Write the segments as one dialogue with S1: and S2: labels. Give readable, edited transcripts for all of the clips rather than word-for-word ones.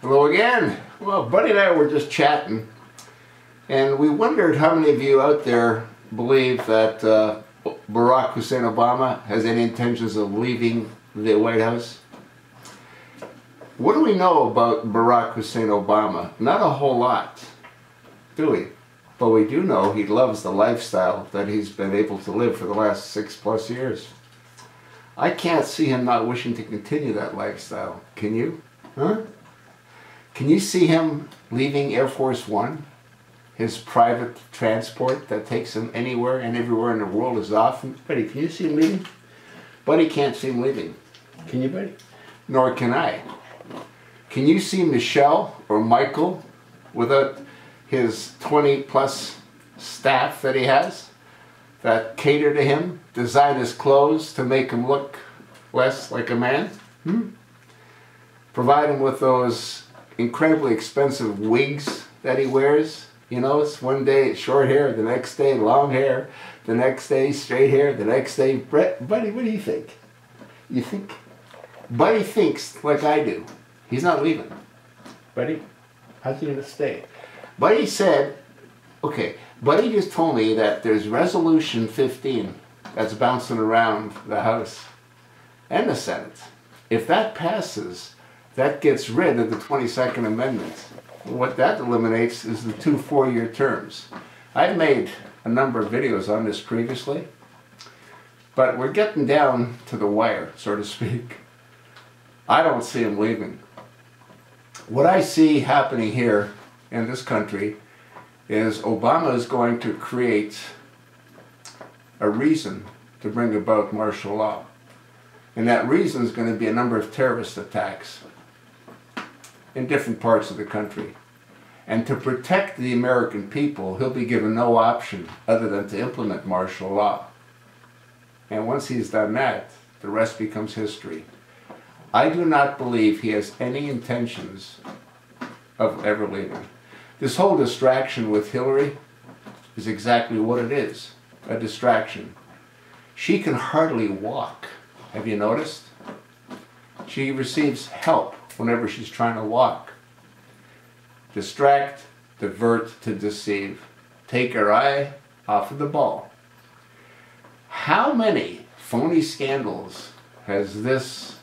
S1: Hello again. Well, Buddy and I were just chatting, and we wondered how many of you out there believe that Barack Hussein Obama has any intentions of leaving the White House. What do we know about Barack Hussein Obama? Not a whole lot, do we? But we do know he loves the lifestyle that he's been able to live for the last 6+ years. I can't see him not wishing to continue that lifestyle. Can you? Huh? Can you see him leaving Air Force One? His private transport that takes him anywhere and everywhere in the world is off. Buddy, can you see him leaving? Buddy can't see him leaving. Can you, Buddy? Nor can I. Can you see Michelle or Michael without his 20+ staff that he has that cater to him, design his clothes to make him look less like a man? Provide him with those incredibly expensive wigs that he wears. You know, it's one day it's short hair, the next day long hair, the next day straight hair, the next day... Buddy, what do you think? You think? Buddy thinks like I do. He's not leaving. Buddy, how's he going to stay? Buddy said, okay, Buddy just told me that there's Resolution 15 that's bouncing around the House and the Senate. If that passes, that gets rid of the 22nd Amendment. What that eliminates is the 2 4-year terms. I've made a number of videos on this previously, but we're getting down to the wire, so to speak. I don't see him leaving. What I see happening here in this country is Obama is going to create a reason to bring about martial law. And that reason is going to be a number of terrorist attacks in different parts of the country. And to protect the American people, he'll be given no option other than to implement martial law. And once he's done that, the rest becomes history. I do not believe he has any intentions of ever leaving. This whole distraction with Hillary is exactly what it is, a distraction. She can hardly walk. Have you noticed? She receives help whenever she's trying to walk. Distract, divert, to deceive. Take her eye off of the ball. How many phony scandals has this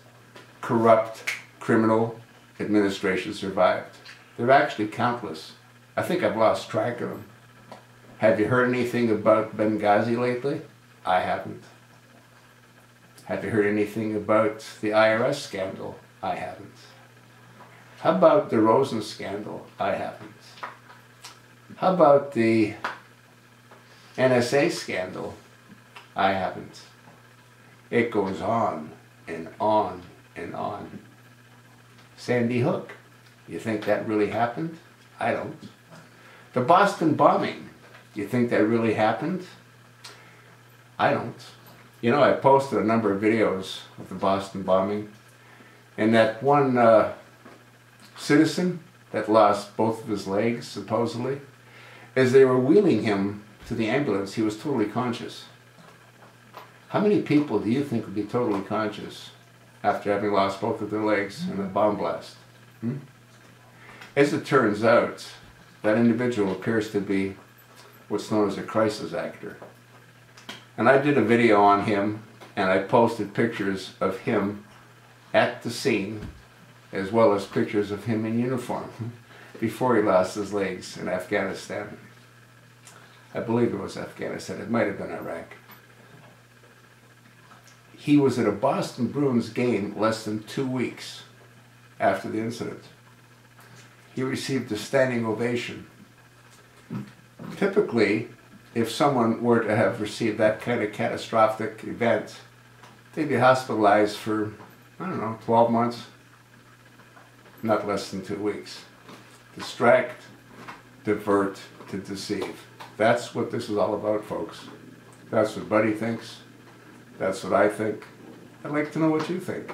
S1: corrupt criminal administration survived? They're actually countless. I think I've lost track of them. Have you heard anything about Benghazi lately? I haven't. Have you heard anything about the IRS scandal? I haven't. How about the Rosen scandal? I haven't. How about the NSA scandal? I haven't. It goes on and on and on. Sandy Hook. You think that really happened? I don't. The Boston bombing. You think that really happened? I don't. You know, I posted a number of videos of the Boston bombing, and that one citizen that lost both of his legs, supposedly, as they were wheeling him to the ambulance, he was totally conscious. How many people do you think would be totally conscious after having lost both of their legs in a bomb blast? As it turns out, that individual appears to be what's known as a crisis actor. And I did a video on him, and I posted pictures of him at the scene, as well as pictures of him in uniform before he lost his legs in Afghanistan. I believe it was Afghanistan. It might have been Iraq. He was at a Boston Bruins game less than 2 weeks after the incident. He received a standing ovation. Typically, if someone were to have received that kind of catastrophic event, they'd be hospitalized for, I don't know, 12 months. Not less than 2 weeks. Distract, divert, to deceive. That's what this is all about, folks. That's what Buddy thinks. That's what I think. I'd like to know what you think.